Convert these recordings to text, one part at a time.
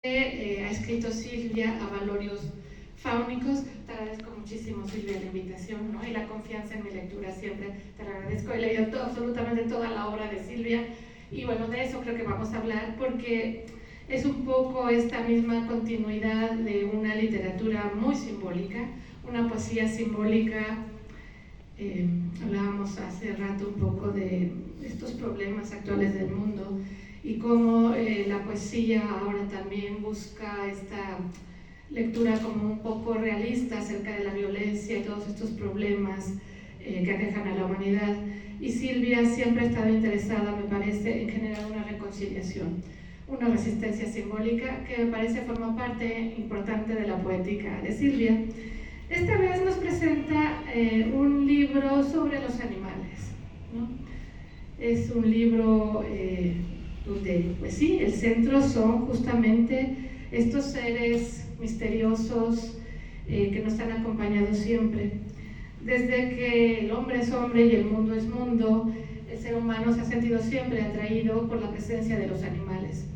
Ha escrito Silvia Avalorios Fáunicos. Te agradezco muchísimo, Silvia, la invitación, ¿no? Y la confianza en mi lectura, siempre te lo agradezco. He leído absolutamente toda la obra de Silvia y bueno, de eso creo que vamos a hablar porque es un poco esta misma continuidad de una literatura muy simbólica, una poesía simbólica. Hablábamos hace rato un poco de estos problemas actuales del mundo y cómo la poesía ahora también busca esta lectura como un poco realista acerca de la violencia y todos estos problemas que aquejan a la humanidad. Y Silvia siempre ha estado interesada, me parece, en generar una reconciliación, una resistencia simbólica que me parece forma parte importante de la poética de Silvia. Esta vez nos presenta un libro sobre los animales, ¿no? Es un libro donde, pues sí, el centro son justamente estos seres misteriosos que nos han acompañado siempre. Desde que el hombre es hombre y el mundo es mundo, el ser humano se ha sentido siempre atraído por la presencia de los animales.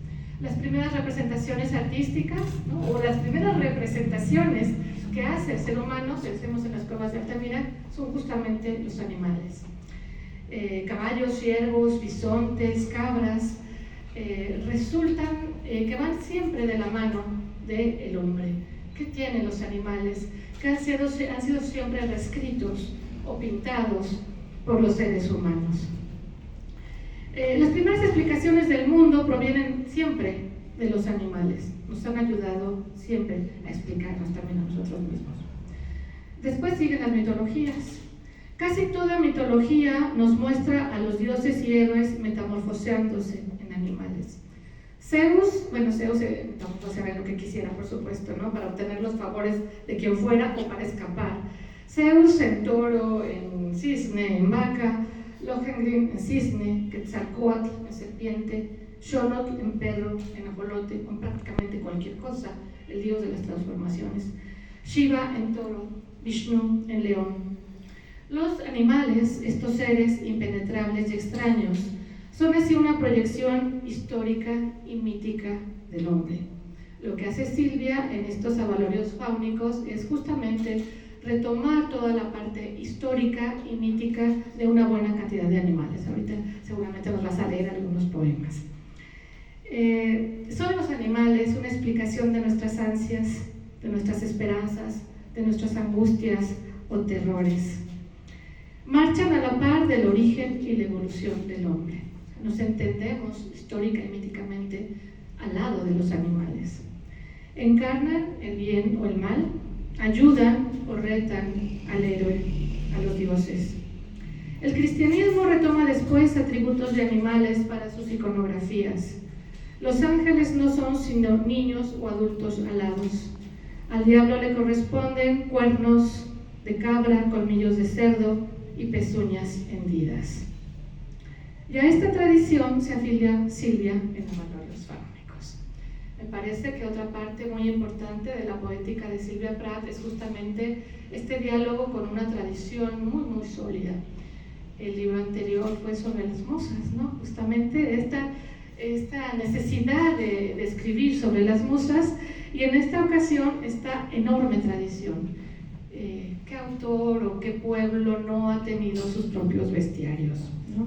Las primeras representaciones artísticas, ¿no? O las primeras representaciones que hace el ser humano, pensemos en las cuevas de Altamira, son justamente los animales. Caballos, ciervos, bisontes, cabras, resultan que van siempre de la mano del hombre. ¿Qué tienen los animales? Que han sido siempre reescritos o pintados por los seres humanos. Las primeras explicaciones del mundo provienen siempre de los animales. Nos han ayudado siempre a explicarnos también a nosotros mismos. Después siguen las mitologías. Casi toda mitología nos muestra a los dioses y héroes metamorfoseándose en animales. Zeus se metamorfoseaba en lo que quisiera, por supuesto, ¿no? Para obtener los favores de quien fuera o para escapar. Zeus en toro, en cisne, en vaca, Lohengrin en cisne, Quetzalcóatl en serpiente, Xolotl en perro, en ajolote, en prácticamente cualquier cosa, el dios de las transformaciones, Shiva en toro, Vishnu en león. Los animales, estos seres impenetrables y extraños, son así una proyección histórica y mítica del hombre. Lo que hace Silvia en estos avalorios fáunicos es justamente retomar toda la parte histórica y mítica de una buena cantidad de animales. Ahorita seguramente nos vas a leer algunos poemas. Son los animales una explicación de nuestras ansias, de nuestras esperanzas, de nuestras angustias o terrores. Marchan a la par del origen y la evolución del hombre. Nos entendemos histórica y míticamente al lado de los animales. Encarnan el bien o el mal, ayudan o retan al héroe, a los dioses. El cristianismo retoma después atributos de animales para sus iconografías. Los ángeles no son sino niños o adultos alados. Al diablo le corresponden cuernos de cabra, colmillos de cerdo y pezuñas hendidas. Y a esta tradición se afilia Silvia en Avalorios Fáunicos. Me parece que otra parte muy importante de la poética de Silvia Prat es justamente este diálogo con una tradición muy, muy sólida. El libro anterior fue sobre las musas, ¿no? Justamente esta necesidad de escribir sobre las musas, y en esta ocasión esta enorme tradición. ¿Qué autor o qué pueblo no ha tenido sus propios bestiarios, ¿no?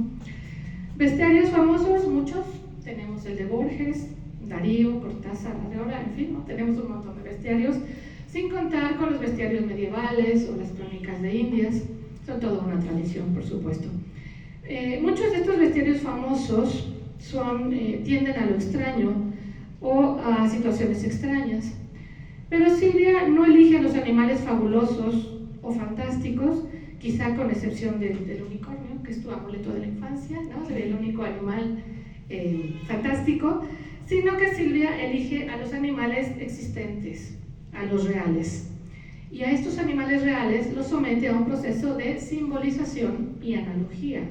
Bestiarios famosos, muchos. Tenemos el de Borges, Darío, Cortázar, Arreola, en fin, ¿no? Tenemos un montón de bestiarios, sin contar con los bestiarios medievales o las crónicas de Indias. Son toda una tradición, por supuesto. Muchos de estos bestiarios famosos tienden a lo extraño o a situaciones extrañas. Pero Silvia no elige a los animales fabulosos o fantásticos, quizá con excepción del unicornio, que es tu amuleto de la infancia, ¿no? El único animal fantástico, sino que Silvia elige a los animales existentes, a los reales. Y a estos animales reales los somete a un proceso de simbolización y analogía.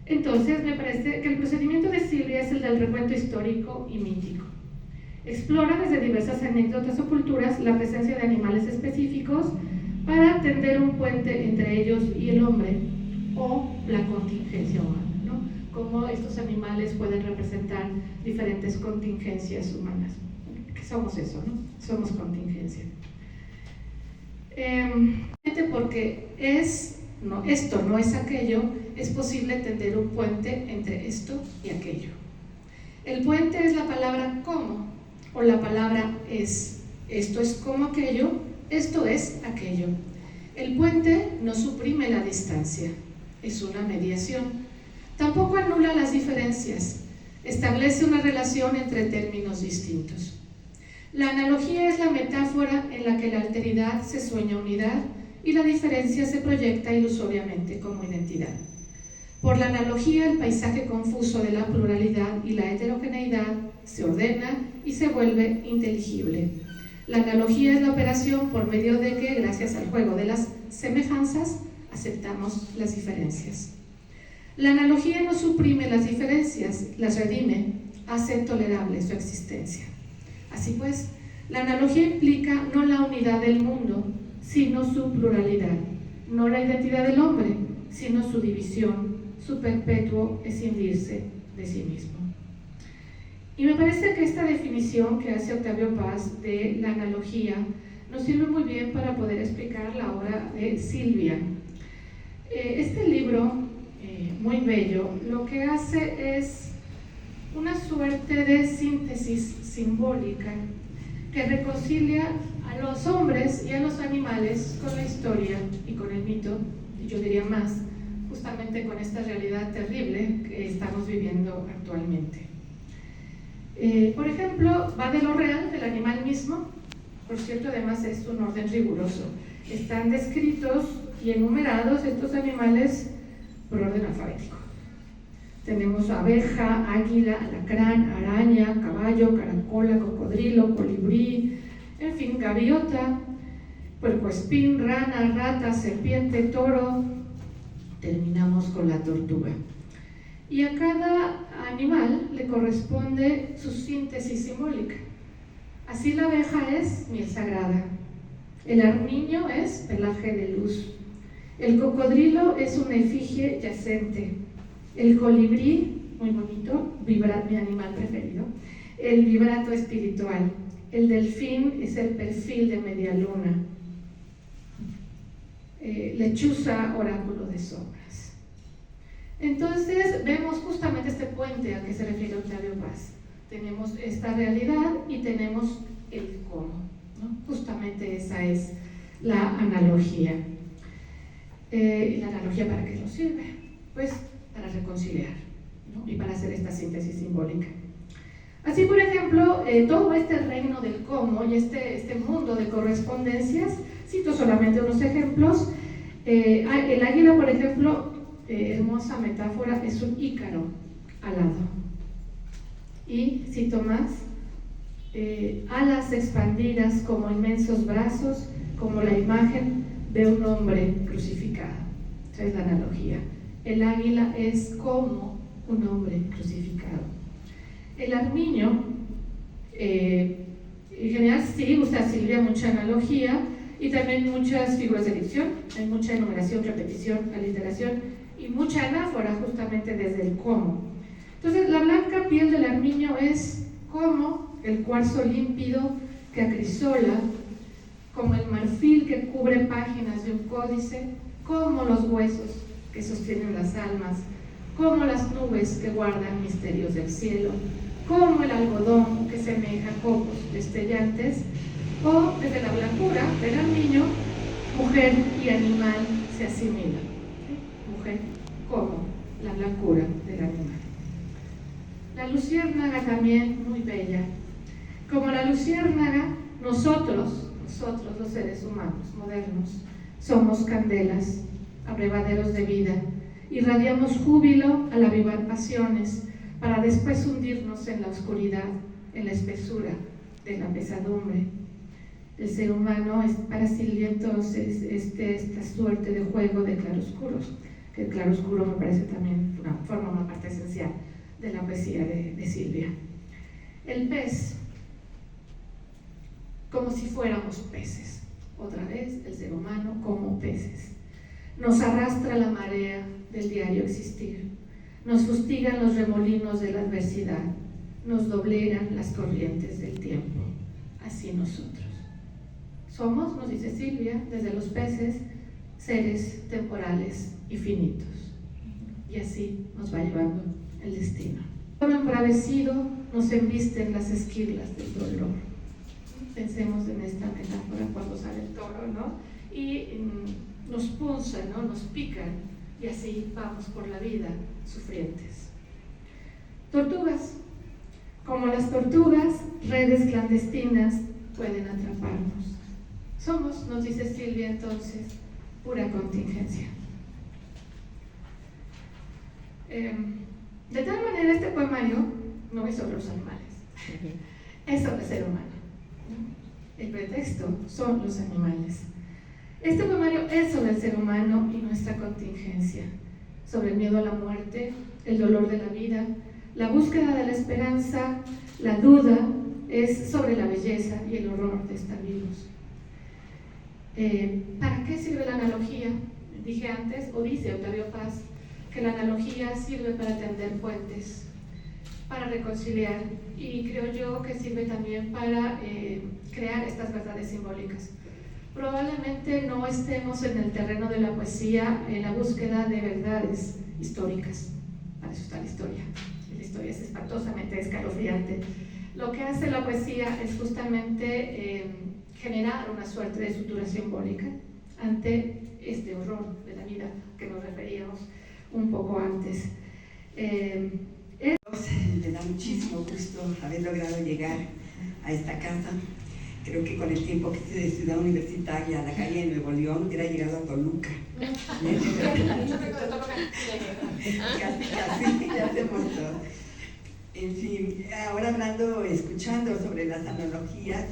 Entonces, me parece que el procedimiento de Silvia es el del recuento histórico y mítico. Explora desde diversas anécdotas o culturas la presencia de animales específicos para tender un puente entre ellos y el hombre o la contingencia humana, ¿no? Cómo estos animales pueden representar diferentes contingencias humanas. somos eso, ¿no? Somos contingencia. Porque esto no es aquello, es posible tender un puente entre esto y aquello. El puente es la palabra como, o la palabra es. Esto es como aquello, esto es aquello. El puente no suprime la distancia, es una mediación. Tampoco anula las diferencias, establece una relación entre términos distintos. La analogía es la metáfora en la que la alteridad se sueña unidad y la diferencia se proyecta ilusoriamente como identidad. Por la analogía, el paisaje confuso de la pluralidad y la heterogeneidad se ordena y se vuelve inteligible. La analogía es la operación por medio de que, gracias al juego de las semejanzas, aceptamos las diferencias. La analogía no suprime las diferencias, las redime, hace tolerable su existencia. Así pues, la analogía implica no la unidad del mundo, sino su pluralidad, no la identidad del hombre, sino su división, su perpetuo escindirse de sí mismo. Y me parece que esta definición que hace Octavio Paz de la analogía nos sirve muy bien para poder explicar la obra de Silvia. Este libro, muy bello, lo que hace es una suerte de síntesis simbólica que reconcilia a los hombres y a los animales con la historia y con el mito, y yo diría más, justamente con esta realidad terrible que estamos viviendo actualmente. Por ejemplo, va de lo real, del animal mismo. Por cierto, además es un orden riguroso. Están descritos y enumerados estos animales por orden alfabético. Tenemos abeja, águila, alacrán, araña, caballo, caracola, cocodrilo, colibrí, en fin, gaviota, puercoespín, rana, rata, serpiente, toro. Terminamos con la tortuga. Y a cada animal le corresponde su síntesis simbólica. Así la abeja es miel sagrada, el armiño es pelaje de luz, el cocodrilo es una efigie yacente, el colibrí, muy bonito, mi animal preferido, el vibrato espiritual, el delfín es el perfil de media luna, lechuza, oráculo de sombras. Entonces vemos justamente este puente a que se refiere Octavio Paz. Tenemos esta realidad y tenemos el cómo, ¿no? Justamente esa es la analogía. ¿Y la analogía para qué nos sirve? Pues para reconciliar, ¿no? Y para hacer esta síntesis simbólica. Así, por ejemplo, todo este reino del cómo y este mundo de correspondencias, cito solamente unos ejemplos. El águila, por ejemplo, hermosa metáfora, es un ícaro alado. Y cito más, alas expandidas como inmensos brazos, como la imagen de un hombre crucificado. Esa es la analogía. El águila es como un hombre crucificado. El armiño, en general sí usa Silvia mucha analogía y también muchas figuras de dicción, hay mucha enumeración, repetición, aliteración y mucha anáfora justamente desde el cómo. Entonces, la blanca piel del armiño es como el cuarzo límpido que acrisola, como el marfil que cubre páginas de un códice, como los huesos que sostienen las almas, como las nubes que guardan misterios del cielo, como el algodón que semeja copos destellantes, o desde la blancura del armiño, mujer y animal se asimilan. ¿Sí? Mujer como la blancura del animal. La luciérnaga también muy bella. Como la luciérnaga, nosotros los seres humanos modernos, somos candelas, abrevaderos de vida, irradiamos júbilo al avivar pasiones, para después hundirnos en la oscuridad, en la espesura de la pesadumbre. El ser humano es para Silvia entonces esta suerte de juego de claroscuros, que el claroscuro me parece también forma una parte esencial de la poesía de Silvia. El pez, como si fuéramos peces, otra vez el ser humano como peces. Nos arrastra la marea del diario existir, nos fustigan los remolinos de la adversidad, nos doblegan las corrientes del tiempo. nosotros. Somos, nos dice Silvia, desde los peces, seres temporales y finitos. Y así nos va llevando el destino. Todo embravecido nos embisten las esquirlas del dolor. Pensemos en esta metáfora cuando sale el toro, ¿no? Y nos punzan, ¿no? Nos pican, y así vamos por la vida sufrientes. Tortugas. Como las tortugas, redes clandestinas pueden atraparnos. Somos, nos dice Silvia entonces, pura contingencia. De tal manera, este poemario no es sobre los animales, es sobre el ser humano. El pretexto son los animales. Este poemario es sobre el ser humano y nuestra contingencia, sobre el miedo a la muerte, el dolor de la vida, la búsqueda de la esperanza, la duda, es sobre la belleza y el horror de estar vivos. ¿Para qué sirve la analogía? Dije antes, o dice Octavio Paz, que la analogía sirve para tender puentes, para reconciliar, y creo yo que sirve también para crear estas verdades simbólicas. Probablemente no estemos en el terreno de la poesía en la búsqueda de verdades históricas. Para eso está la historia. La historia es espantosamente escalofriante. Lo que hace la poesía es justamente generar una suerte de sutura simbólica ante este horror de la vida que nos referíamos un poco antes. Me da muchísimo gusto haber logrado llegar a esta casa. Creo que con el tiempo que hice de Ciudad Universitaria a la calle de Nuevo León hubiera llegado a Toluca. Casi, ya hacemos todo. En fin, ahora escuchando sobre las analogías,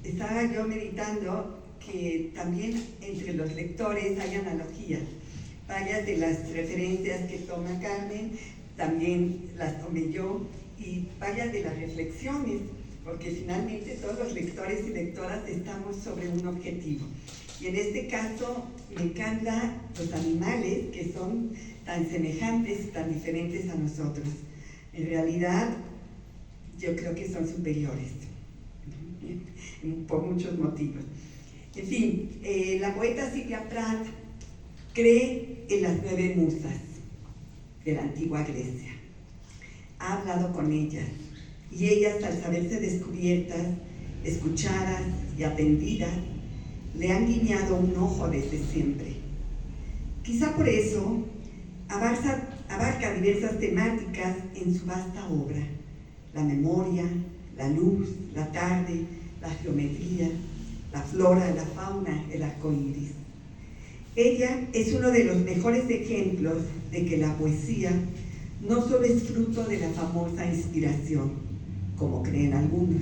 estaba yo meditando que también entre los lectores hay analogías. Varias de las referencias que toma Carmen también las tomé yo, y varias de las reflexiones, porque finalmente todos los lectores y lectoras estamos sobre un objetivo. Y en este caso me encantan los animales, que son tan semejantes y tan diferentes a nosotros. En realidad, yo creo que son superiores, por muchos motivos. En fin, la poeta Silvia Plath cree en las 9 musas de la antigua Grecia. Ha hablado con ellas, y ellas, al saberse descubiertas, escuchadas y atendidas, le han guiñado un ojo desde siempre. Quizá por eso abarca diversas temáticas en su vasta obra: la memoria, la luz, la tarde, la geometría, la flora, la fauna, el arco iris. Ella es uno de los mejores ejemplos de que la poesía no solo es fruto de la famosa inspiración, como creen algunos.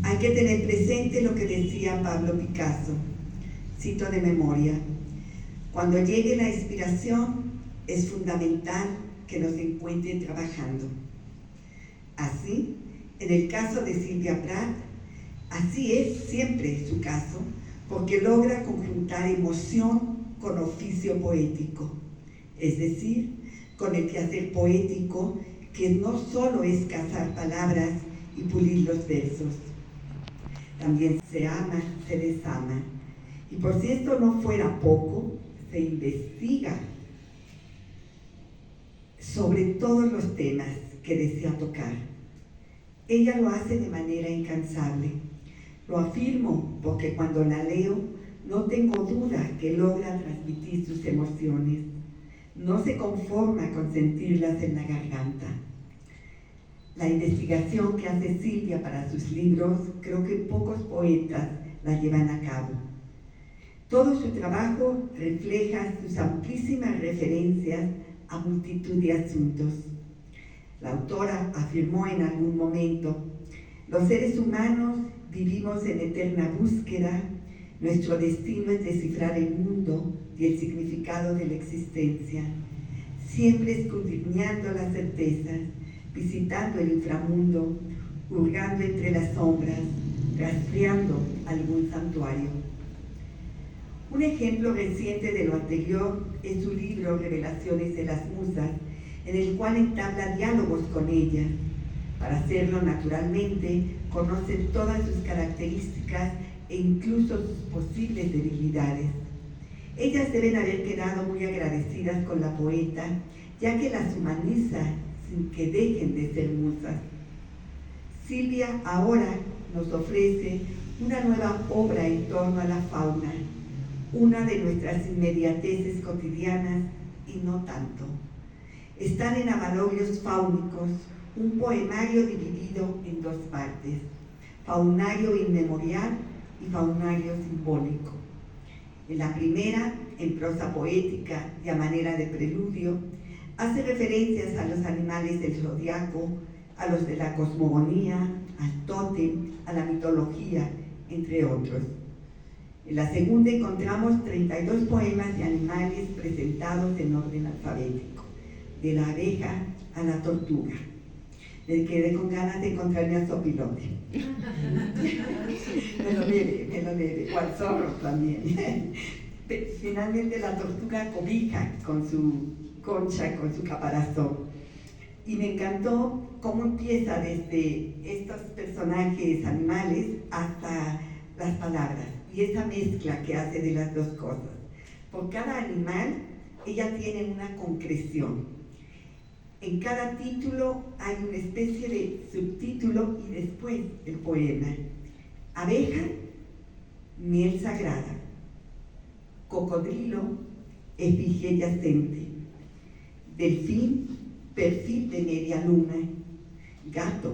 Hay que tener presente lo que decía Pablo Picasso, cito de memoria: cuando llegue la inspiración es fundamental que nos encuentre trabajando. Así, en el caso de Silvia Plath, así es siempre su caso, porque logra conjuntar emoción con oficio poético, es decir, con el quehacer poético, que no solo es cazar palabras y pulir los versos. También se ama, se desama. Y por si esto no fuera poco, se investiga sobre todos los temas que desea tocar. Ella lo hace de manera incansable. Lo afirmo porque cuando la leo no tengo duda que logra transmitir sus emociones. No se conforma con sentirlas en la garganta. La investigación que hace Silvia para sus libros, creo que pocos poetas la llevan a cabo. Todo su trabajo refleja sus amplísimas referencias a multitud de asuntos. La autora afirmó en algún momento: los seres humanos vivimos en eterna búsqueda, nuestro destino es descifrar el mundo y el significado de la existencia, siempre escudriñando las certezas, visitando el inframundo, hurgando entre las sombras, rastreando algún santuario. Un ejemplo reciente de lo anterior es su libro Revelaciones de las Musas, en el cual entabla diálogos con ellas. Para hacerlo, naturalmente, conoce todas sus características e incluso sus posibles debilidades. Ellas deben haber quedado muy agradecidas con la poeta, ya que las humaniza sin que dejen de ser musas. Silvia ahora nos ofrece una nueva obra en torno a la fauna, una de nuestras inmediateces cotidianas y no tanto. Están en Avalorios Fáunicos, un poemario dividido en dos partes, faunario inmemorial y faunario simbólico. En la primera, en prosa poética y a manera de preludio, hace referencias a los animales del zodiaco, a los de la cosmogonía, al tótem, a la mitología, entre otros. En la segunda encontramos 32 poemas de animales presentados en orden alfabético, de la abeja a la tortuga. Me quedé con ganas de encontrarme a Zopilote. me lo debe, o al zorro también. Finalmente la tortuga cobija con su concha, con su caparazón. Y me encantó cómo empieza desde estos personajes animales hasta las palabras y esa mezcla que hace de las dos cosas. Por cada animal ella tiene una concreción. En cada título hay una especie de subtítulo y después el poema. Abeja, miel sagrada. Cocodrilo, efigie yacente. Delfín, perfil de media luna. Gato,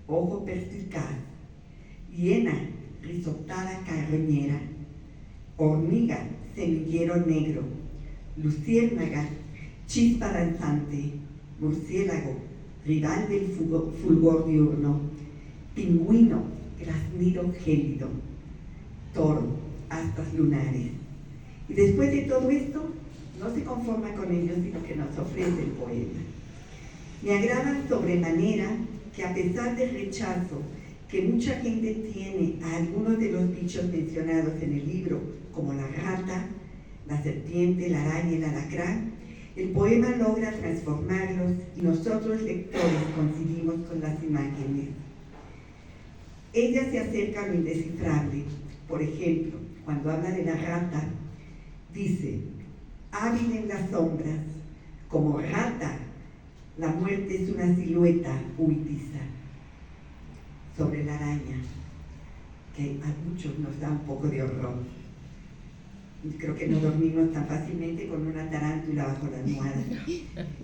ojo perspicaz. Hiena, risotada carroñera. Hormiga, semillero negro. Luciérnaga, chispa danzante. Murciélago, rival del fulgor diurno. Pingüino, graznido gélido. Toro, astas lunares. Y después de todo esto, no se conforma con ello, sino que nos ofrece el poema. Me agrada sobremanera que a pesar del rechazo que mucha gente tiene a algunos de los bichos mencionados en el libro, como la rata, la serpiente, la araña y el alacrán, el poema logra transformarlos y nosotros lectores coincidimos con las imágenes. Ella se acerca a lo indescifrable. Por ejemplo, cuando habla de la rata, dice: hábil en las sombras, como rata, la muerte es una silueta huidiza. Sobre la araña, que a muchos nos da un poco de horror. Creo que no dormimos tan fácilmente con una tarántula bajo la almohada.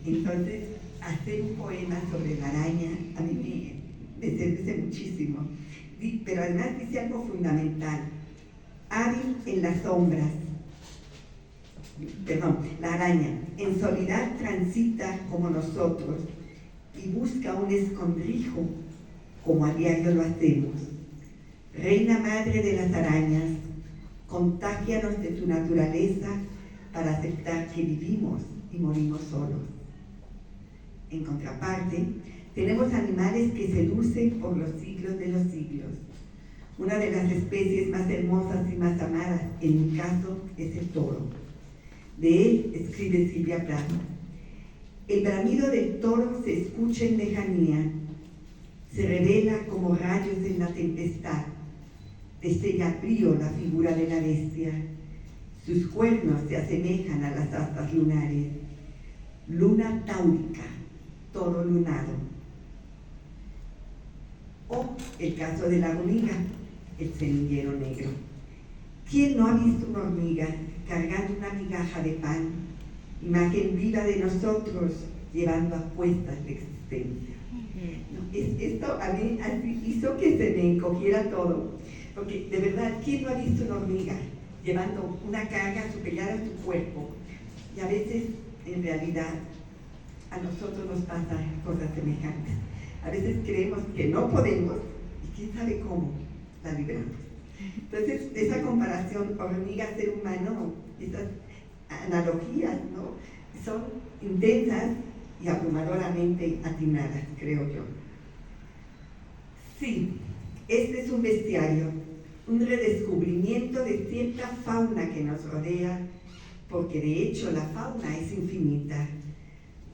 Entonces, hacer un poema sobre la araña a mí me seduce muchísimo. Pero además dice algo fundamental: hábil en las sombras. La araña en soledad transita como nosotros y busca un escondrijo como a diario lo hacemos. Reina madre de las arañas, contágianos de tu naturaleza para aceptar que vivimos y morimos solos. En contraparte, tenemos animales que seducen por los siglos de los siglos. Una de las especies más hermosas y más amadas, en mi caso, es el toro. De él escribe Silvia Plath: el bramido del toro se escucha en lejanía, se revela como rayos en la tempestad, destella frío la figura de la bestia, sus cuernos se asemejan a las astas lunares. Luna táurica, toro lunado. O el caso de la hormiga, el semillero negro. ¿Quién no ha visto una hormiga cargando una migaja de pan, imagen viva de nosotros, llevando a cuestas la existencia? Esto a mí hizo que se me encogiera todo, porque de verdad, ¿quién no ha visto una hormiga llevando una carga superior a su cuerpo? Y a veces, en realidad, a nosotros nos pasan cosas semejantes. A veces creemos que no podemos, y quién sabe cómo la libramos. Entonces, esa comparación hormiga-ser humano, esas analogías, ¿no?, son intensas y abrumadoramente atinadas, creo yo. Sí, este es un bestiario, un redescubrimiento de cierta fauna que nos rodea, porque de hecho la fauna es infinita.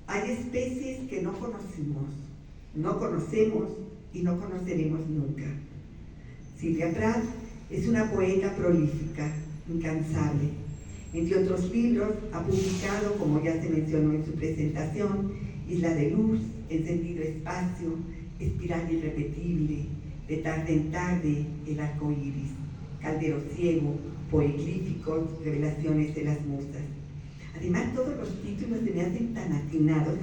Hay especies que no conocemos y no conoceremos nunca. Silvia Plath es una poeta prolífica, incansable. Entre otros libros, ha publicado, como ya se mencionó en su presentación, Isla de Luz, Encendido Espacio, Espiral Irrepetible, De tarde en tarde, El arco iris, Caldero ciego, Poeglíficos, Revelaciones de las musas. Además, todos los títulos se me hacen tan atinados.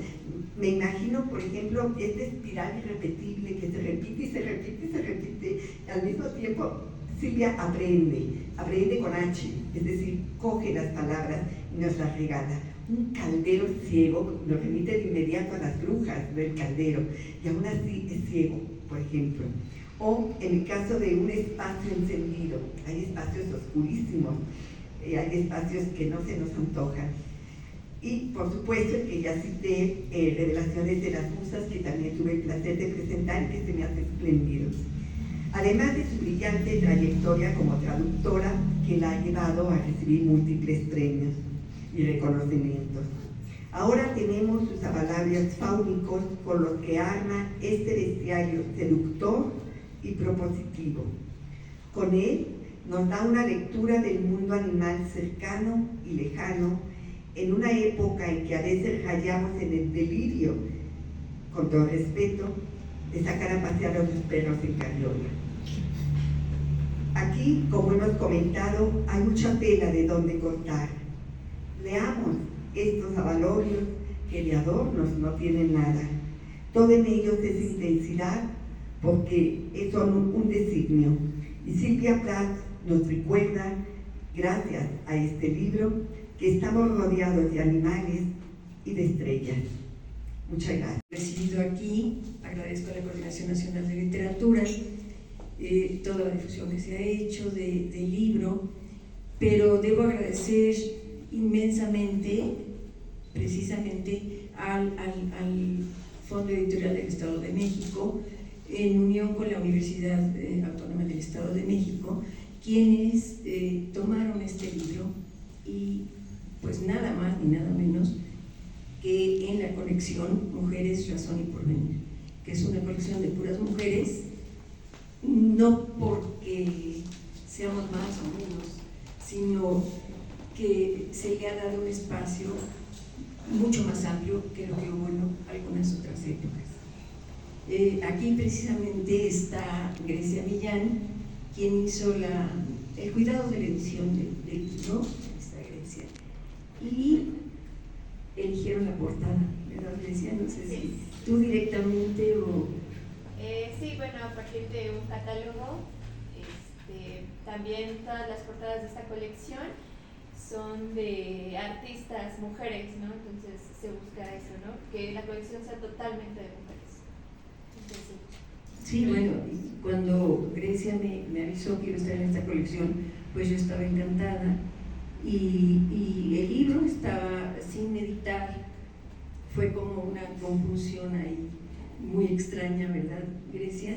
Me imagino, por ejemplo, esta espiral irrepetible que se repite y se repite y se repite. Al mismo tiempo, Silvia aprende con H, es decir, coge las palabras y nos las regala. Un caldero ciego nos remite de inmediato a las brujas del caldero, y aún así es ciego, por ejemplo. O en el caso de un espacio encendido, hay espacios oscurísimos, hay espacios que no se nos antojan. Y por supuesto el que ya cité, Revelaciones de las musas, que también tuve el placer de presentar y que se me hace espléndido. Además de su brillante trayectoria como traductora, que la ha llevado a recibir múltiples premios y reconocimientos. Ahora tenemos sus avalabrios fáunicos con los que arma este bestiario seductor y propositivo. Con él nos da una lectura del mundo animal cercano y lejano, en una época en que a veces rayamos en el delirio, con todo respeto, de sacar a pasear a los perros en carriola. Aquí, como hemos comentado, hay mucha tela de donde cortar. Leamos estos avalobrios que de adornos no tienen nada. Todo en ellos es intensidad, porque son un designio. Y Silvia Plath nos recuerda, gracias a este libro, que estamos rodeados de animales y de estrellas. Muchas gracias. Recibido aquí, agradezco a la Coordinación Nacional de Literatura toda la difusión que se ha hecho del libro, pero debo agradecer inmensamente, precisamente, al Fondo Editorial del Estado de México, en unión con la Universidad Autónoma del Estado de México, quienes tomaron este libro y pues nada más ni nada menos que en la colección Mujeres, Razón y Porvenir, que es una colección de puras mujeres, no porque seamos más o menos, sino que se le ha dado un espacio mucho más amplio que lo que hubo en algunas otras épocas. Aquí precisamente está Grecia Millán, quien hizo el cuidado de la edición del libro, está Grecia, y eligieron la portada, ¿verdad, Grecia? No sé si tú directamente o... Sí, bueno, a partir de un catálogo, también todas las portadas de esta colección son de artistas mujeres, ¿no? Entonces se busca eso, ¿no? Que la colección sea totalmente de mujeres. Entonces, sí, bueno, cuando Grecia me avisó que iba a estar en esta colección, pues yo estaba encantada. Y el libro estaba sin editar, fue como una confusión ahí muy extraña, ¿verdad, Grecia?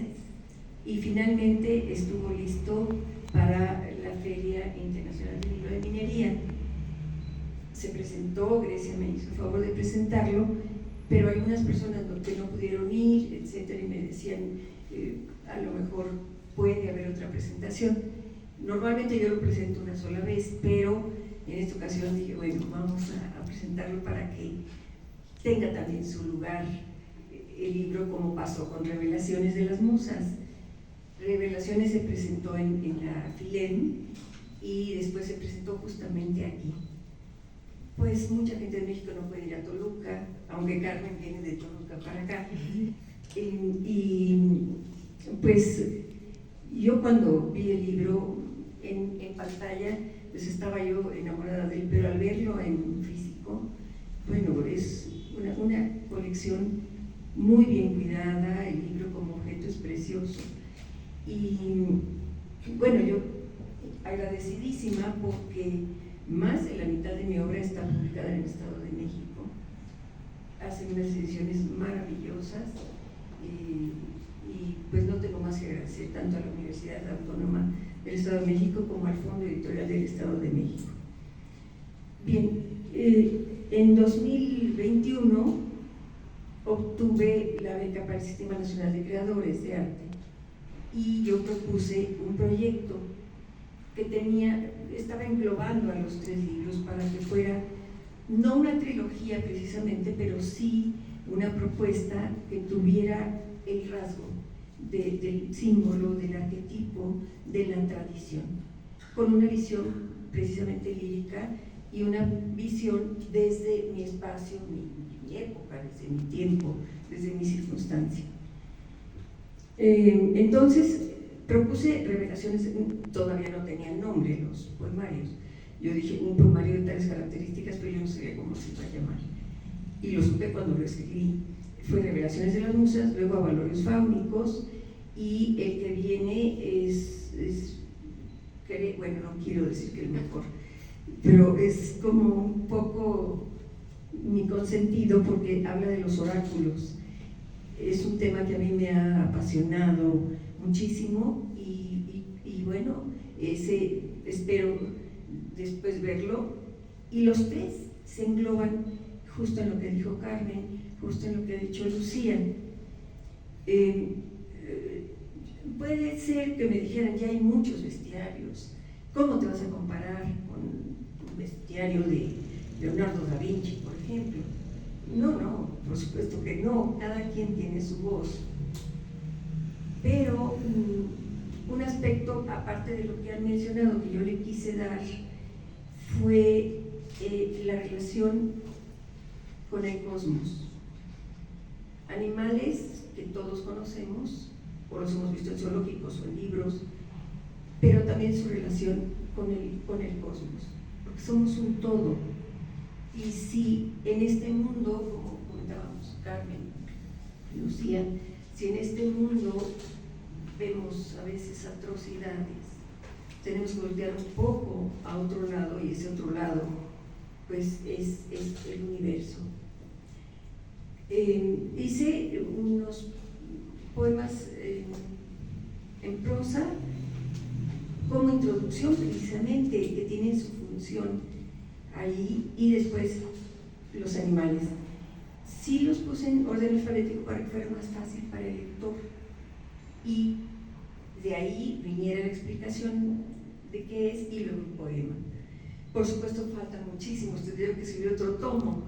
Y finalmente estuvo listo para la Feria Internacional del Libro de Minería. Se presentó, Grecia me hizo el favor de presentarlo, pero algunas personas que no pudieron ir, etcétera, y me decían, a lo mejor puede haber otra presentación. Normalmente yo lo presento una sola vez, pero en esta ocasión dije, bueno, vamos a presentarlo para que tenga también su lugar el libro, como pasó con Revelaciones de las Musas. Revelaciones se presentó en la FILEM y después se presentó justamente aquí. Pues mucha gente de México no puede ir a Toluca, aunque Carmen viene de Toluca para acá. Y pues yo cuando vi el libro en pantalla, pues estaba yo enamorada de él, pero al verlo en físico, bueno, es una colección muy bien cuidada, el libro como objeto es precioso. Y bueno, yo agradecidísima porque más de la mitad de mi obra está publicada en el Estado de México. Hacen unas ediciones maravillosas y pues no tengo más que agradecer tanto a la Universidad Autónoma del Estado de México como al Fondo Editorial del Estado de México. Bien, en 2021 obtuve la beca para el Sistema Nacional de Creadores de Arte y yo propuse un proyecto que estaba englobando a los 3 libros para que fuera no una trilogía precisamente, pero sí una propuesta que tuviera el rasgo del símbolo, del arquetipo, de la tradición, con una visión precisamente lírica y una visión desde mi espacio, mi época, desde mi tiempo, desde mi circunstancia. Entonces propuse revelaciones, todavía no tenían nombre los poemarios. Yo dije un poemario de tales características, pero yo no sabía cómo se iba a llamar. Y lo supe cuando lo escribí. Fue Revelaciones de las Musas, luego Avalorios Fáunicos, y el que viene bueno, no quiero decir que el mejor, pero es como un poco mi consentido porque habla de los oráculos. Es un tema que a mí me ha apasionado muchísimo y bueno, espero después verlo. Y los 3 se engloban justo en lo que dijo Carmen, justo en lo que ha dicho Lucía. Puede ser que me dijeran, ya hay muchos bestiarios, ¿cómo te vas a comparar con un bestiario de Leonardo da Vinci, por ejemplo? No, por supuesto que no, cada quien tiene su voz. Pero un aspecto, aparte de lo que han mencionado, que yo le quise dar, fue la relación con el cosmos. Animales que todos conocemos, o los hemos visto en zoológicos o en libros, pero también su relación con el cosmos, porque somos un todo. Y si en este mundo, como comentábamos Carmen, Lucía, si en este mundo vemos a veces atrocidades, tenemos que voltear un poco a otro lado, y ese otro lado pues es el universo. Hice unos poemas en prosa como introducción precisamente, que tienen su función ahí, y después los animales. Sí los puse en orden alfabético para que fuera más fácil para el lector, y de ahí viniera la explicación de qué es y luego un poema. Por supuesto faltan muchísimos, tendría que escribir otro tomo,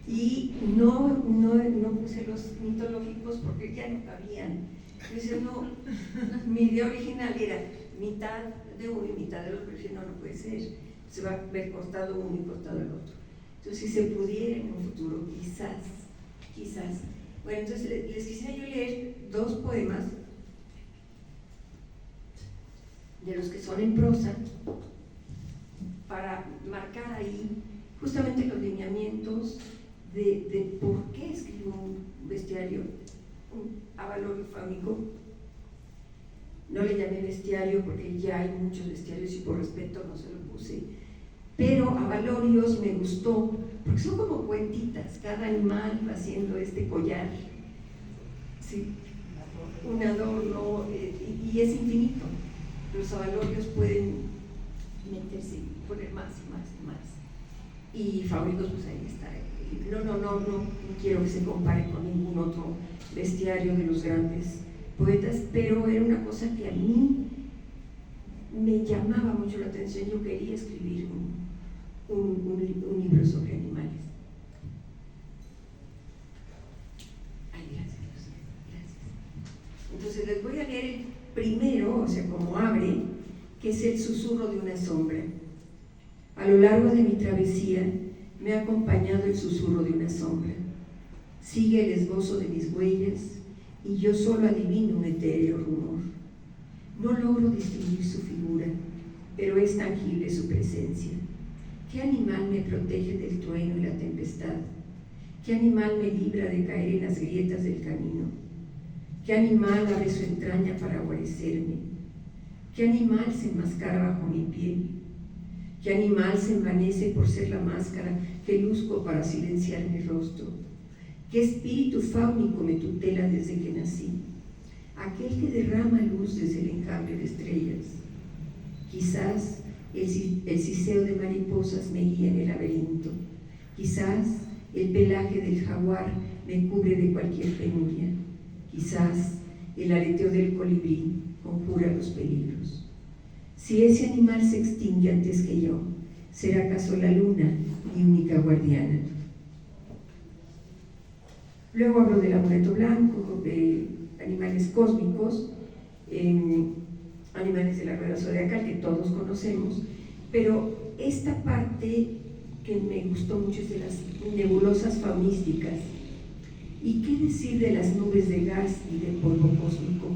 y no puse los mitológicos porque ya no cabían. Entonces mi idea original era mitad de uno y mitad del otro, pero dije, no puede ser, se va a ver cortado uno y cortado el otro. Entonces, si se pudiera en un futuro, quizás. Bueno, entonces les quisiera yo leer 2 poemas de los que son en prosa, para marcar ahí justamente los lineamientos de por qué escribo un bestiario, un avalorio fáunico. No le llamé bestiario porque ya hay muchos bestiarios y por respeto no se lo puse, pero avalorios me gustó porque son como cuentitas, cada animal va haciendo este collar, ¿sí? Un adorno, y es infinito. Los avalorios pueden meterse y poner más y más y más, y fáunicos, pues ahí está. No quiero que se compare con ningún otro bestiario de los grandes poetas, pero era una cosa que a mí me llamaba mucho la atención. Yo quería escribir un libro sobre animales. Ay, gracias. Entonces les voy a leer el primero, o sea, como abre, que es el susurro de una sombra. A lo largo de mi travesía me ha acompañado el susurro de una sombra. Sigue el esbozo de mis huellas y yo solo adivino un etéreo rumor. No logro distinguir su figura, pero es tangible su presencia. ¿Qué animal me protege del trueno y la tempestad? ¿Qué animal me libra de caer en las grietas del camino? ¿Qué animal abre su entraña para guarecerme? ¿Qué animal se enmascara bajo mi piel? ¿Qué animal se envanece por ser la máscara que luzco para silenciar mi rostro? ¿Qué espíritu fáunico me tutela desde que nací? Aquel que derrama luz desde el enjambre de estrellas. Quizás el ciseo de mariposas me guía en el laberinto. Quizás el pelaje del jaguar me cubre de cualquier penuria. Quizás el aleteo del colibrí conjura los peligros. Si ese animal se extingue antes que yo, ¿será acaso la luna mi única guardiana? Luego hablo del amuleto blanco, de animales cósmicos, animales de la rueda zodiacal que todos conocemos, pero esta parte que me gustó mucho es de las nebulosas faunísticas. ¿Y qué decir de las nubes de gas y de polvo cósmico?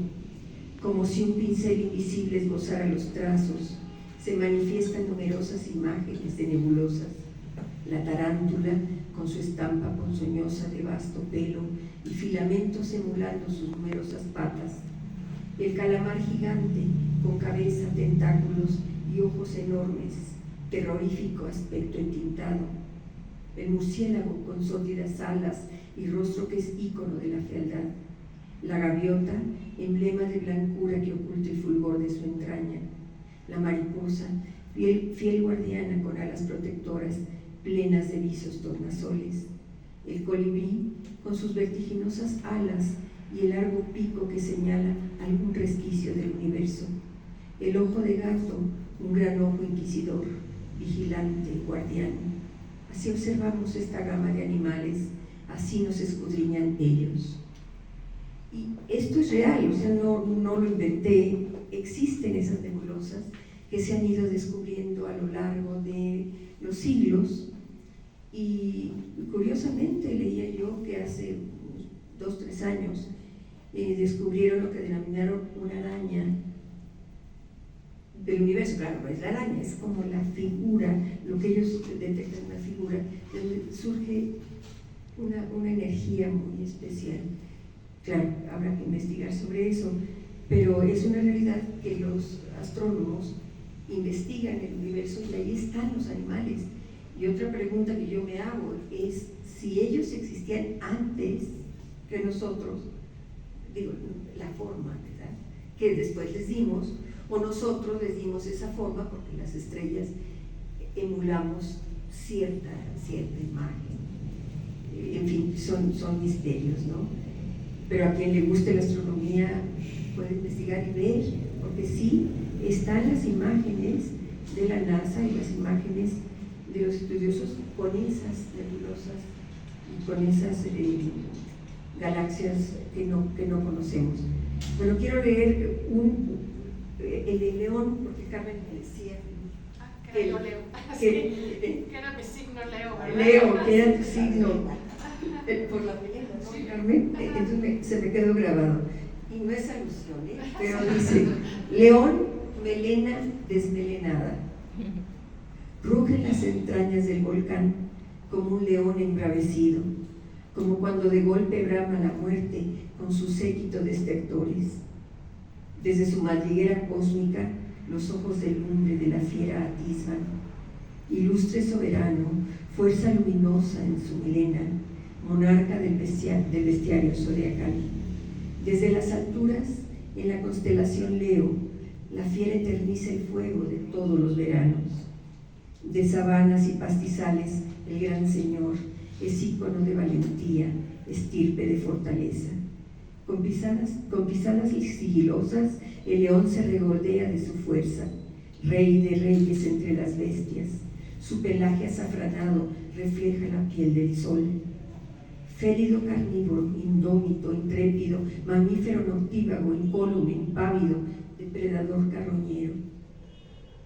Como si un pincel invisible esbozara los trazos, se manifiestan numerosas imágenes de nebulosas. La tarántula, con su estampa ponzoñosa de vasto pelo y filamentos emulando sus numerosas patas. El calamar gigante, con cabeza, tentáculos y ojos enormes, terrorífico aspecto entintado. El murciélago, con sórdidas alas y rostro que es ícono de la fealdad. La gaviota, emblema de blancura que oculta el fulgor de su entraña. La mariposa, fiel guardiana con alas protectoras, plenas de visos tornasoles. El colibrí, con sus vertiginosas alas y el largo pico que señala algún resquicio del universo. El ojo de gato, un gran ojo inquisidor, vigilante, guardián. Así observamos esta gama de animales, así nos escudriñan ellos. Y esto es real, o sea, no lo inventé, existen esas nebulosas que se han ido descubriendo a lo largo de los siglos. Y curiosamente leía yo que hace 2 o 3 años descubrieron lo que denominaron una araña del universo. Claro, no es la araña, es como la figura, lo que ellos detectan, una figura donde surge una energía muy especial. Claro, habrá que investigar sobre eso, pero es una realidad que los astrónomos investigan el universo y ahí están los animales. Y otra pregunta que yo me hago es si ellos existían antes que nosotros, digo, la forma, ¿verdad?, que después les dimos, o nosotros les dimos esa forma porque las estrellas emulamos cierta imagen. En fin, son misterios, ¿no? Pero a quien le guste la astronomía puede investigar y ver, porque sí están las imágenes de la NASA y las imágenes de los estudiosos con esas nebulosas y con esas galaxias que no conocemos. Bueno, quiero leer el de León, porque Carmen me decía que yo leo. Que era mi signo Leo, ¿verdad? Leo, que era tu signo por la pelea, ¿no, Carmen? Entonces se me quedó grabado. Y no es alusión, pero dice: León, melena desmelenada. Rugen las entrañas del volcán como un león embravecido, como cuando de golpe brama la muerte con su séquito de estertores. Desde su madriguera cósmica los ojos de lumbre de la fiera atisban. Ilustre soberano, fuerza luminosa en su melena, monarca del bestiario zodiacal. Desde las alturas, en la constelación Leo, la fiera eterniza el fuego de todos los veranos. De sabanas y pastizales, el gran señor es ícono de valentía, estirpe de fortaleza. Con pisadas sigilosas, el león se regodea de su fuerza, rey de reyes entre las bestias. Su pelaje azafranado refleja la piel del sol. Félido carnívoro, indómito, intrépido, mamífero noctívago, incólume, impávido, depredador carroñero.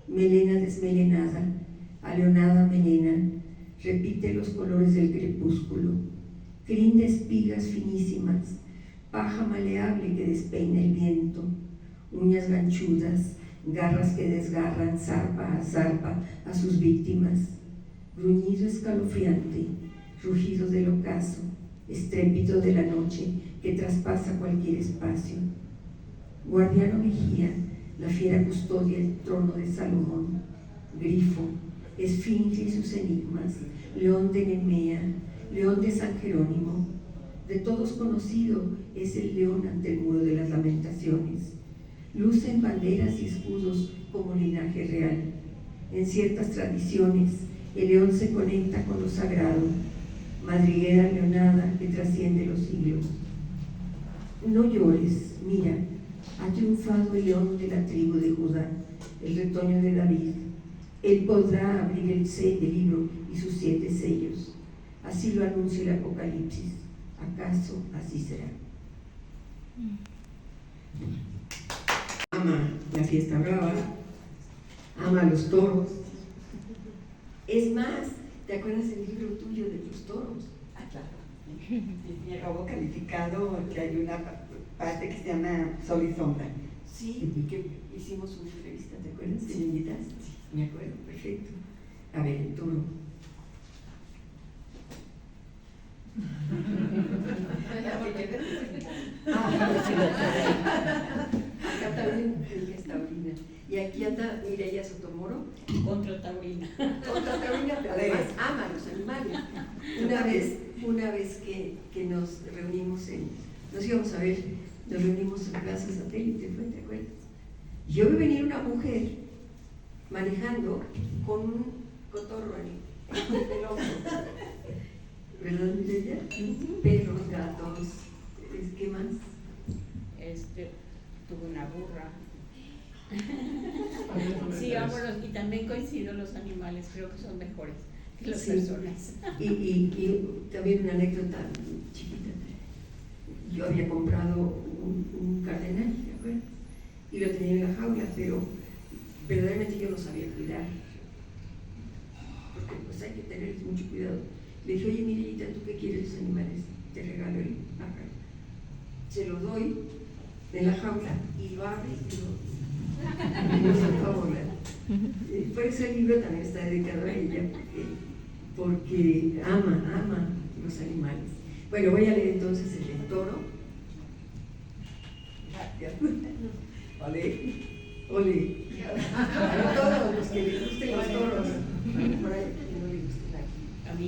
Melena desmelenada, aleonada melena, repite los colores del crepúsculo. Crin de espigas finísimas, paja maleable que despeina el viento, uñas ganchudas, garras que desgarran zarpa a sus víctimas, gruñido escalofriante, rugido del ocaso, estrépito de la noche que traspasa cualquier espacio. Guardiano vigía, la fiera custodia el trono de Salomón, grifo, esfinge y sus enigmas, león de Nemea, león de San Jerónimo. De todos conocido es el león ante el muro de las lamentaciones. Lucen banderas y escudos como linaje real. En ciertas tradiciones, el león se conecta con lo sagrado, madriguera leonada que trasciende los siglos. no llores, mira, ha triunfado el león de la tribu de Judá, el retoño de David. Él podrá abrir el libro y sus 7 sellos. Así lo anuncia el Apocalipsis. ¿Acaso así será? Ama la fiesta brava, ama los toros. Es más, ¿te acuerdas del libro tuyo de los toros? Ah, claro. Y el robo calificado, que hay una parte que se llama Sol y Sombra. Sí, que hicimos una entrevista, ¿te acuerdas? ¿Te invitaste? Sí, me acuerdo, perfecto. A ver, el toro. Acá también ella es taurina. Y aquí anda Mireia Sotomoro. Contra taurina. Contra taurina, pero además ama a los animales. Una vez que nos reunimos nos íbamos a ver, nos reunimos en Plaza Satélite, ¿te acuerdas? Yo vi venir una mujer manejando con un cotorro en el hombro. ¿Verdad, Mireia? Perros, gatos, ¿qué más? Tuve una burra. Sí, vámonos, y también coincido, los animales creo que son mejores que las personas. Y también una anécdota chiquita. Yo había comprado un cardenal, ¿te acuerdas? Y lo tenía en la jaula, pero verdaderamente yo no sabía cuidar. Porque pues hay que tener mucho cuidado. Le dije, oye, Mireita, ¿tú qué quieres los animales? Te regalo el pájaro. Se lo doy en la jaula y lo abre y lo sacó a volar. Por eso el libro también está dedicado a ella, porque ama los animales. Bueno, voy a leer entonces el del toro. Ole, ole. A todos los que les gusten los toros. Por ahí, que no le gusten aquí. A mí.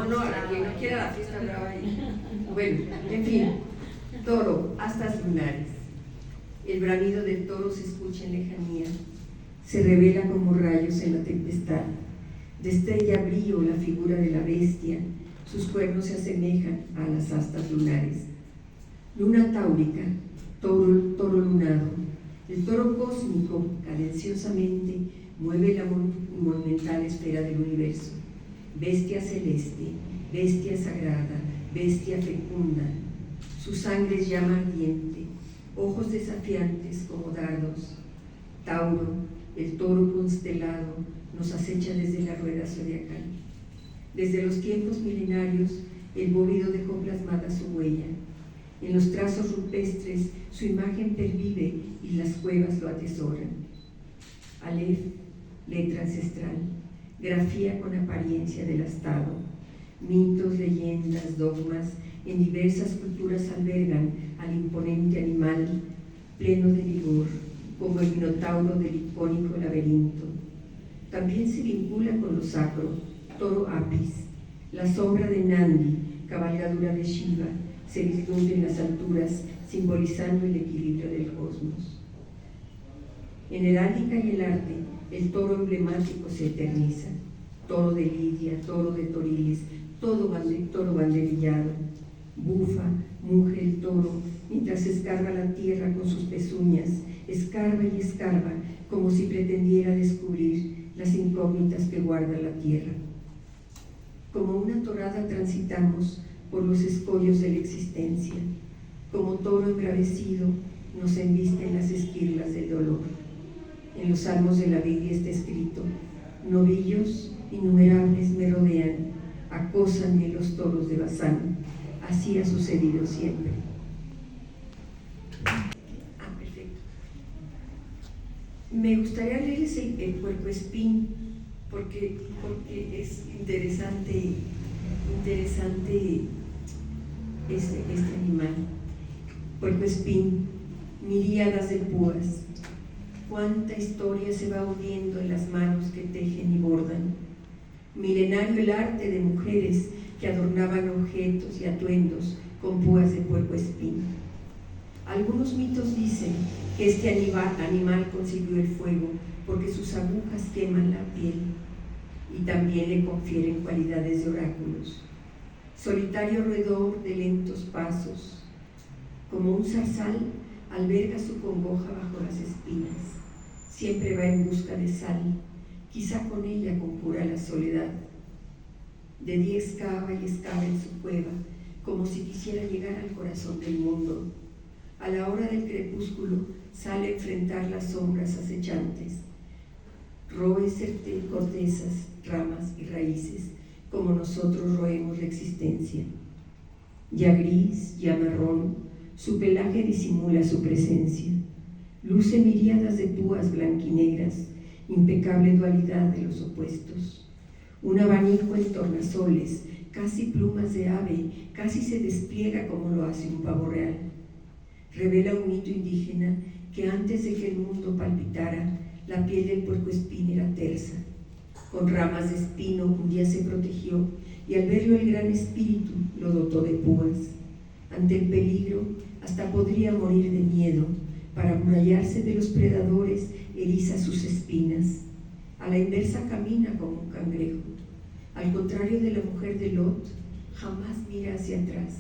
No, a quien no quiera la fiesta brava ahí. Bueno, en fin, toro, astas lunares. El bramido del toro se escucha en lejanía, se revela como rayos en la tempestad. Destella brío la figura de la bestia, sus cuernos se asemejan a las astas lunares. Luna táurica, toro lunado. El toro cósmico cadenciosamente mueve la monumental esfera del universo. Bestia celeste, bestia sagrada, bestia fecunda. Su sangre es llama ardiente, ojos desafiantes como dardos. Tauro, el toro constelado, nos acecha desde la rueda zodiacal. Desde los tiempos milenarios, el bóvido dejó plasmada su huella. En los trazos rupestres, su imagen pervive y las cuevas lo atesoran. Aleph, letra ancestral, grafía con apariencia del astado. Mitos, leyendas, dogmas, en diversas culturas albergan al imponente animal pleno de vigor, como el minotauro del icónico laberinto. También se vincula con lo sacro, toro apis, la sombra de Nandi, cabalgadura de Shiva, se vislumbra en las alturas, simbolizando el equilibrio del cosmos. En heráldica y el arte, el toro emblemático se eterniza. Toro de Lidia, toro de Toriles, toro banderillado. Bufa, muge el toro, mientras escarba la tierra con sus pezuñas, escarba y escarba, como si pretendiera descubrir las incógnitas que guarda la tierra. Como una torada transitamos por los escollos de la existencia. Como toro embravecido, nos embisten las esquirlas del dolor. En los salmos de la Biblia está escrito: novillos innumerables me rodean, acósanme los toros de Basán. Así ha sucedido siempre. Perfecto. Me gustaría leerles el puercoespín porque es interesante este animal. Puercoespín, miríadas de púas. Cuánta historia se va uniendo en las manos que tejen y bordan. Milenario el arte de mujeres que adornaban objetos y atuendos con púas de puercoespín. Algunos mitos dicen que este animal consiguió el fuego porque sus agujas queman la piel y también le confieren cualidades de oráculos. Solitario roedor de lentos pasos, Como un zarzal, alberga su congoja bajo las espinas. Siempre va en busca de sal, quizá con ella conjura la soledad. De día excava y excava en su cueva, como si quisiera llegar al corazón del mundo. A la hora del crepúsculo sale a enfrentar las sombras acechantes. Roe cortezas, ramas y raíces, como nosotros roemos la existencia. Ya gris, ya marrón, su pelaje disimula su presencia. Luce miríadas de púas blanquinegras, impecable dualidad de los opuestos. Un abanico en tornasoles, casi plumas de ave, casi se despliega como lo hace un pavo real. Revela un mito indígena que antes de que el mundo palpitara, la piel del puercoespín era tersa. Con ramas de espino un día se protegió y al verlo el gran espíritu lo dotó de púas. Ante el peligro hasta podría morir de miedo. Para amurallarse de los predadores eriza sus espinas. A la inversa camina como un cangrejo. Al contrario de la mujer de Lot, jamás mira hacia atrás,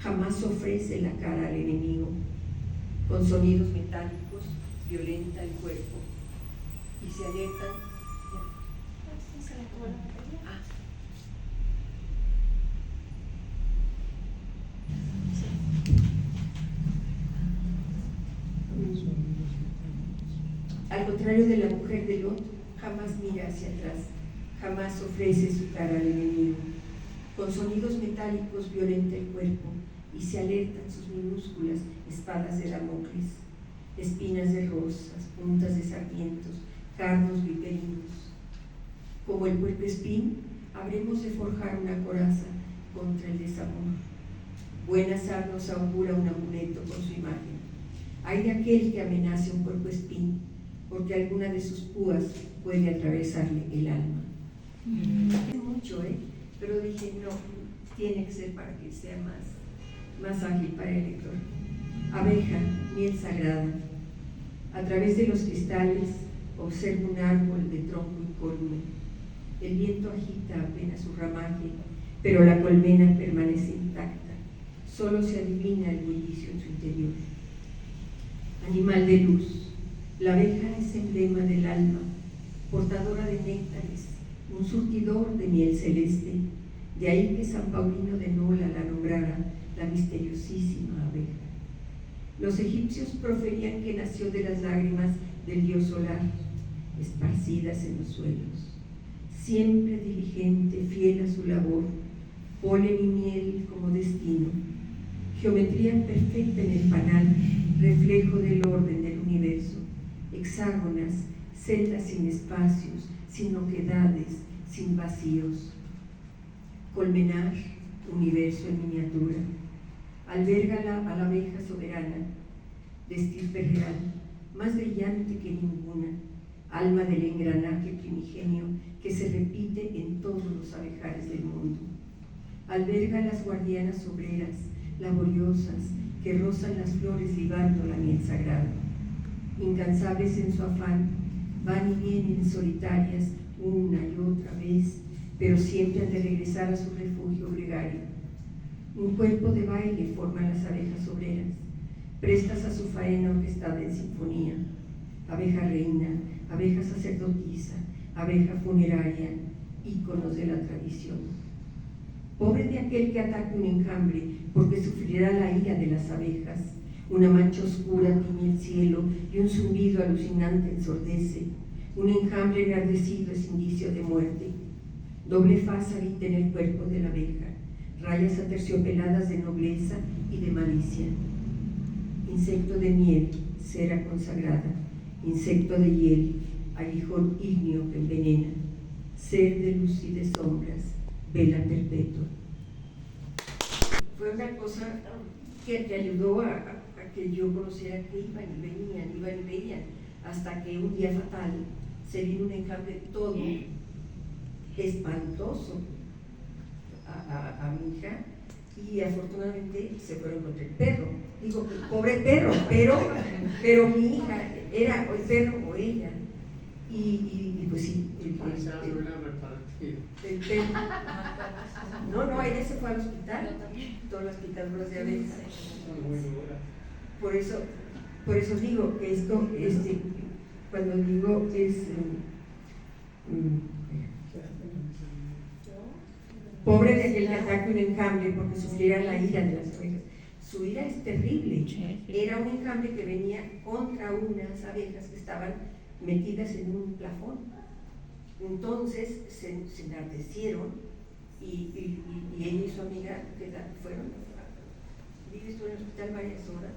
jamás ofrece la cara al enemigo. Con sonidos metálicos violenta el cuerpo y se alertan. Al contrario de la mujer de Lot, jamás mira hacia atrás, jamás ofrece su cara al enemigo. Con sonidos metálicos violenta el cuerpo y se alertan sus minúsculas espadas de Damocles, espinas de rosas, puntas de sarmientos, cardos viperinos. Como el puercoespín, habremos de forjar una coraza contra el desamor. Buen azar nos augura un amuleto con su imagen. Hay de aquel que amenace un puercoespín, porque alguna de sus púas puede atravesarle el alma. Mucho, pero dije, no, tiene que ser para que sea más ágil para el lector. Abeja, miel sagrada. A través de los cristales observo un árbol de tronco incólume. El viento agita apenas su ramaje, pero la colmena permanece intacta. Solo se adivina el bullicio en su interior. Animal de luz. La abeja es emblema del alma, portadora de néctares, un surtidor de miel celeste. De ahí que San Paulino de Nola la nombrara la misteriosísima abeja. Los egipcios proferían que nació de las lágrimas del dios solar, esparcidas en los suelos. Siempre diligente, fiel a su labor, polen y miel como destino. Geometría perfecta en el panal, reflejo del orden del universo. Hexágonas, celdas sin espacios, sin oquedades, sin vacíos. Colmenar, universo en miniatura. Alberga a la abeja soberana, de estirpe real, más brillante que ninguna, alma del engranaje primigenio que se repite en todos los abejares del mundo. Alberga a las guardianas obreras, laboriosas, que rozan las flores libando la miel sagrada. Incansables en su afán, van y vienen solitarias una y otra vez, pero siempre han de regresar a su refugio gregario. Un cuerpo de baile forman las abejas obreras, prestas a su faena orquestada en sinfonía. Abeja reina, abeja sacerdotisa, abeja funeraria, íconos de la tradición. Pobre de aquel que ataque un enjambre, porque sufrirá la ira de las abejas. Una mancha oscura tiñe el cielo y un zumbido alucinante ensordece. Un enjambre enardecido es indicio de muerte. Doble faz habita en el cuerpo de la abeja, rayas aterciopeladas de nobleza y de malicia. Insecto de miel, cera consagrada, insecto de hiel, aguijón ígneo que envenena, ser de luz y de sombras, vela perpetua. Fue una cosa que ayudó a que yo conociera que iban y venían, hasta que un día fatal se vino un enjambre todo espantoso a mi hija, y afortunadamente se fueron contra el perro. Digo, pobre perro, pero mi hija era o el perro o ella. Y pues sí, Se hace una repartida. el perro. No, ella se fue al hospital, todas las picaduras de abeja. Son muy duras. Por eso digo que esto, cuando digo es pobre de aquel que ataque un enjambre porque sufriera la ira de las abejas. Su ira es terrible. Era un enjambre que venía contra unas abejas que estaban metidas en un plafón. Entonces se enardecieron y ella y su amiga fueron. Vive estuvo en el hospital varias horas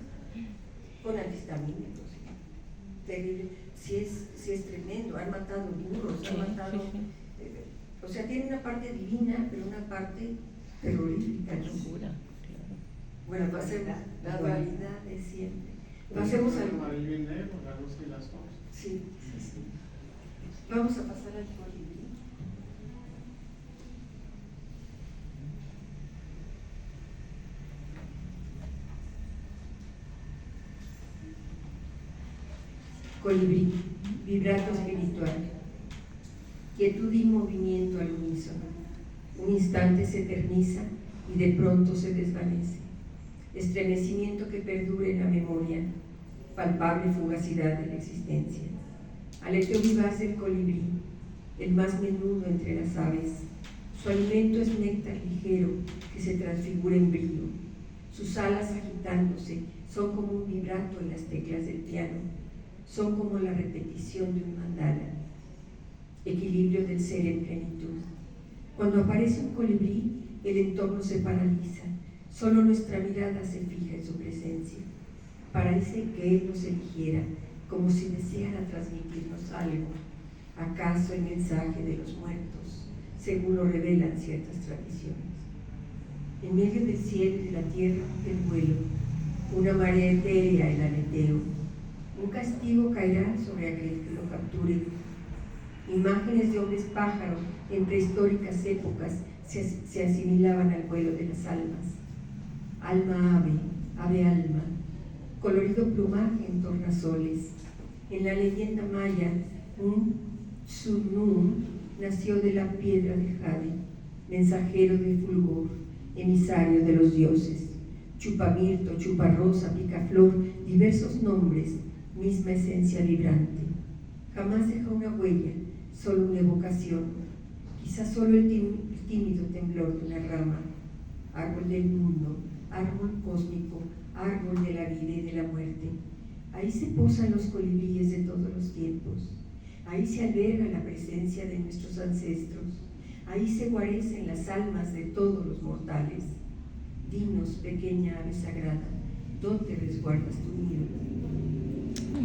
con antihistamínicos. Terrible. Sí es tremendo. Han matado burros, han matado. O sea, tiene una parte divina, pero una parte terrorífica. Bueno, va a ser la dualidad de siempre. Pasemos al amarillo y negro, la luz y las sombras. Sí. Vamos a pasar al colibrí. Colibrí, vibrato espiritual. Quietud y movimiento al unísono. Un instante se eterniza y de pronto se desvanece. Estremecimiento que perdura en la memoria. Palpable fugacidad de la existencia. Aleteo vivaz del colibrí, el más menudo entre las aves. Su alimento es néctar ligero que se transfigura en brillo. Sus alas agitándose son como un vibrato en las teclas del piano. Son como la repetición de un mandala. Equilibrio del ser en plenitud. Cuando aparece un colibrí, el entorno se paraliza. Solo nuestra mirada se fija en su presencia. Parece que Él nos eligiera, como si deseara transmitirnos algo. ¿Acaso el mensaje de los muertos, según lo revelan ciertas tradiciones? En medio del cielo y de la tierra, el vuelo, una marea etérea, el aleteo. Un castigo caerá sobre aquel que lo capture. Imágenes de hombres pájaro en prehistóricas épocas se asimilaban al vuelo de las almas. Alma ave, ave alma, colorido plumaje en tornasoles. En la leyenda maya, un Tsunun nació de la piedra de jade, mensajero de fulgor, emisario de los dioses. Chupamirto, chuparrosa, picaflor, diversos nombres, misma esencia vibrante. Jamás deja una huella, solo una evocación, quizás solo el tímido temblor de una rama. Árbol del mundo, árbol cósmico, árbol de la vida y de la muerte. Ahí se posan los colibríes de todos los tiempos. Ahí se alberga la presencia de nuestros ancestros. Ahí se guarecen las almas de todos los mortales. Dinos, pequeña ave sagrada, ¿dónde resguardas tu nido?